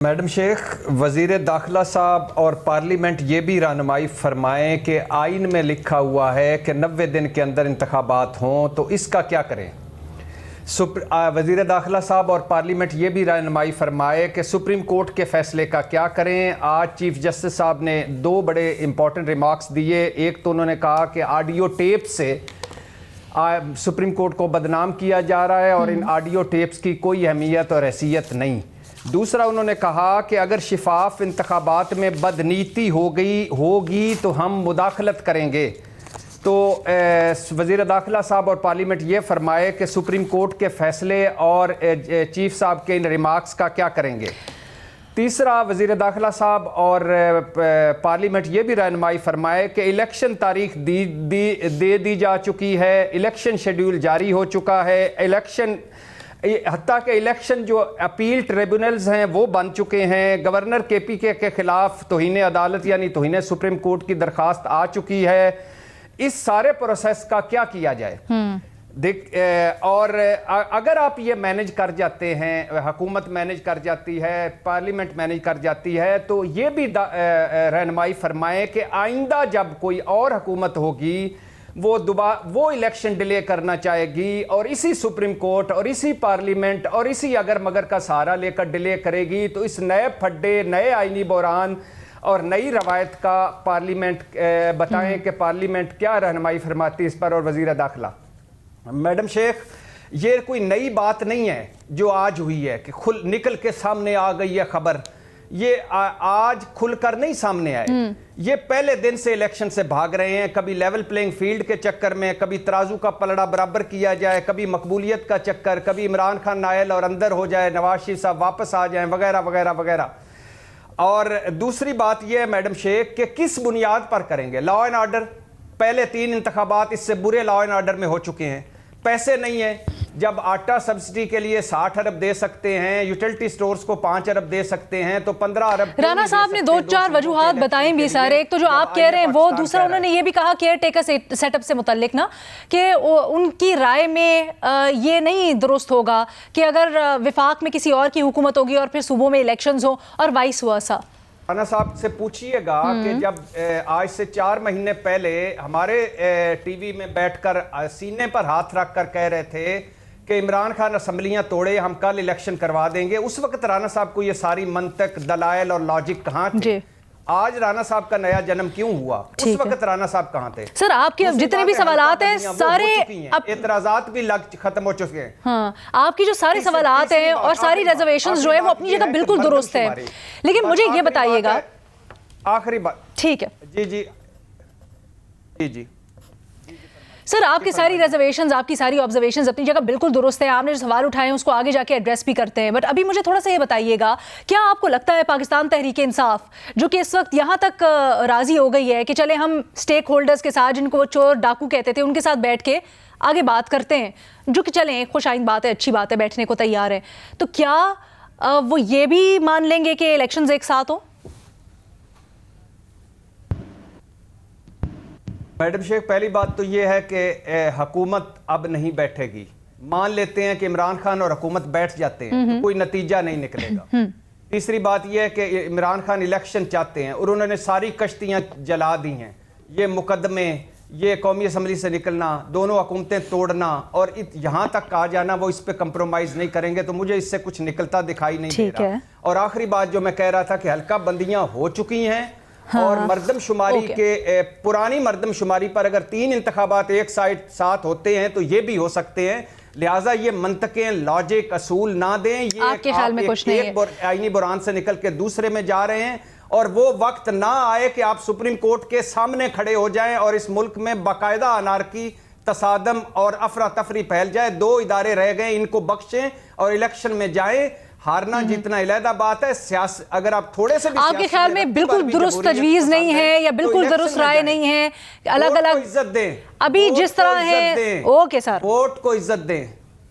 Madam شیخ، وزیر داخلہ صاحب اور پارلیمنٹ یہ بھی رہنمائی فرمائیں کہ آئین میں لکھا ہوا ہے کہ 90 دن کے اندر انتخابات ہوں، تو اس کا کیا کریں؟ وزیر داخلہ صاحب اور پارلیمنٹ یہ بھی رہنمائی فرمائے کہ سپریم کورٹ کے فیصلے کا کیا کریں۔ آج چیف جسٹس صاحب نے دو بڑے امپورٹنٹ ریمارکس دیے۔ ایک تو انہوں نے کہا کہ آڈیو ٹیپ سے سپریم کورٹ کو بدنام کیا جا رہا ہے اور ان آڈیو ٹیپس کی کوئی اہمیت اور حیثیت نہیں۔ دوسرا انہوں نے کہا کہ اگر شفاف انتخابات میں بدنیتی ہوگی تو ہم مداخلت کریں گے۔ تو وزیر داخلہ صاحب اور پارلیمنٹ یہ فرمائے کہ سپریم کورٹ کے فیصلے اور چیف صاحب کے ان ریمارکس کا کیا کریں گے۔ تیسرا، وزیر داخلہ صاحب اور پارلیمنٹ یہ بھی رہنمائی فرمائے کہ الیکشن تاریخ دے دی جا چکی ہے، الیکشن شیڈیول جاری ہو چکا ہے، حتیٰ کہ الیکشن جو اپیل ٹریبونلز ہیں وہ بن چکے ہیں، گورنر کے کے خلاف توہین عدالت یعنی توہین سپریم کورٹ کی درخواست آ چکی ہے۔ اس سارے پروسیس کا کیا کیا جائے؟ اور اگر آپ یہ مینج کر جاتے ہیں، حکومت مینج کر جاتی ہے، پارلیمنٹ مینج کر جاتی ہے، تو یہ بھی رہنمائی فرمائیں کہ آئندہ جب کوئی اور حکومت ہوگی وہ الیکشن ڈیلے کرنا چاہے گی اور اسی سپریم کورٹ اور اسی پارلیمنٹ اور اسی اگر مگر کا سہارا لے کر ڈیلے کرے گی، تو اس نئے پھڈے، نئے آئینی بحران اور نئی روایت کا پارلیمنٹ بتائیں کہ پارلیمنٹ کیا رہنمائی فرماتی اس پر۔ اور وزیر داخلہ میڈم شیخ، یہ کوئی نئی بات نہیں ہے جو آج ہوئی ہے کہ نکل کے سامنے آ گئی ہے خبر، یہ آج کھل کر نہیں سامنے آئے، یہ پہلے دن سے الیکشن سے بھاگ رہے ہیں۔ کبھی لیول پلینگ فیلڈ کے چکر میں، کبھی ترازو کا پلڑا برابر کیا جائے، کبھی مقبولیت کا چکر، کبھی عمران خان نائل اور اندر ہو جائے، نواز شریف صاحب واپس آ جائیں، وغیرہ وغیرہ وغیرہ۔ اور دوسری بات یہ ہے میڈم شیخ کہ کس بنیاد پر کریں گے؟ لا اینڈ آرڈر، پہلے 3 انتخابات اس سے برے لا اینڈ آرڈر میں ہو چکے ہیں، پیسے نہیں ہیں۔ جب آٹا سبسڈی کے لیے 60 ارب دے سکتے ہیں، یوٹیلٹی سٹورز کو 5 ارب دے سکتے ہیں، تو 15 ارب۔ رانا صاحب نے 2-4 وجوہات بتائیں بھی سارے، ایک تو جو آپ کہہ رہے ہیں وہ، دوسرا انہوں نے یہ بھی کہا کیئر ٹیکر سیٹ اپ سے متعلق نا کہ ان کی رائے میں یہ نہیں درست ہوگا کہ اگر وفاق میں کسی اور کی حکومت ہوگی اور پھر صوبوں میں الیکشنز ہوں اور وائس ورسا۔ رانا صاحب سے پوچھئے گا کہ جب آج سے 4 مہینے پہلے ہمارے ٹی وی میں بیٹھ کر سینے پر ہاتھ رکھ کر کہہ رہے تھے کہ عمران خان اسمبلیاں توڑے، ہم کل الیکشن کروا دیں گے، اس وقت رانا صاحب کو یہ ساری منطق، دلائل اور لاجک کہاں تھے؟ آج رانا صاحب کا نیا جنم کیوں ہوا؟ اس وقت رانا صاحب کہاں تھے؟ سر آپ کے جتنے بھی سوالات ہیں سارے اعتراضات بھی ختم ہو چکے ہیں۔ ہاں، آپ کی جو سارے سوالات ہیں اور ساری ریزرویشنز جو ہیں وہ اپنی جگہ بالکل درست ہیں، لیکن مجھے یہ بتائیے گا آخری بات۔ ٹھیک ہے جی سر، آپ کی ساری ریزرویشنز، آپ کی ساری آبزرویشنز اپنی جگہ بالکل درست ہیں، آپ نے جو سوال اٹھائے ہیں اس کو آگے جا کے ایڈریس بھی کرتے ہیں، بٹ ابھی مجھے تھوڑا سا یہ بتائیے گا، کیا آپ کو لگتا ہے پاکستان تحریک انصاف جو کہ اس وقت یہاں تک راضی ہو گئی ہے کہ چلے ہم سٹیک ہولڈرز کے ساتھ، جن کو وہ چور ڈاکو کہتے تھے، ان کے ساتھ بیٹھ کے آگے بات کرتے ہیں، جو کہ چلیں خوش آئند بات ہے، اچھی بات ہے، بیٹھنے کو تیار ہے، تو کیا وہ یہ بھی مان لیں گے کہ الیکشنز ایک ساتھ ہوں؟ میڈم شیخ، پہلی بات تو یہ ہے کہ حکومت اب نہیں بیٹھے گی۔ مان لیتے ہیں کہ عمران خان اور حکومت بیٹھ جاتے ہیں تو کوئی نتیجہ نہیں نکلے گا۔ تیسری بات یہ ہے کہ عمران خان الیکشن چاہتے ہیں اور انہوں نے ساری کشتیاں جلا دی ہیں، یہ مقدمے، یہ قومی اسمبلی سے نکلنا، دونوں حکومتیں توڑنا اور یہاں تک آ جانا، وہ اس پہ کمپرومائز نہیں کریں گے، تو مجھے اس سے کچھ نکلتا دکھائی نہیں دے رہا۔ اور آخری بات جو میں کہہ رہا تھا کہ حلقہ بندیاں ہو چکی ہیں اور مردم شماری کے پرانی مردم شماری پر اگر 3 انتخابات ایک ساتھ ہوتے ہیں تو یہ بھی ہو سکتے ہیں، لہٰذا یہ منطقیں، لاجک، اصول نہ دیں، یہ ایک آئینی بحران سے نکل کے دوسرے میں جا رہے ہیں، اور وہ وقت نہ آئے کہ آپ سپریم کورٹ کے سامنے کھڑے ہو جائیں اور اس ملک میں باقاعدہ انارکی، تصادم اور افراتفری پھیل جائے۔ 2 ادارے رہ گئے، ان کو بخشیں اور الیکشن میں جائیں۔ ہارنا جیتنا علیحدہ بات ہے، اگر آپ تھوڑے سے بھی آپ کے خیال میں بالکل درست تجویز نہیں ہے یا بالکل درست رائے نہیں ہے، الگ الگ عزت دیں، ابھی جس طرح ہے، اوکے سر، ووٹ کو عزت دیں۔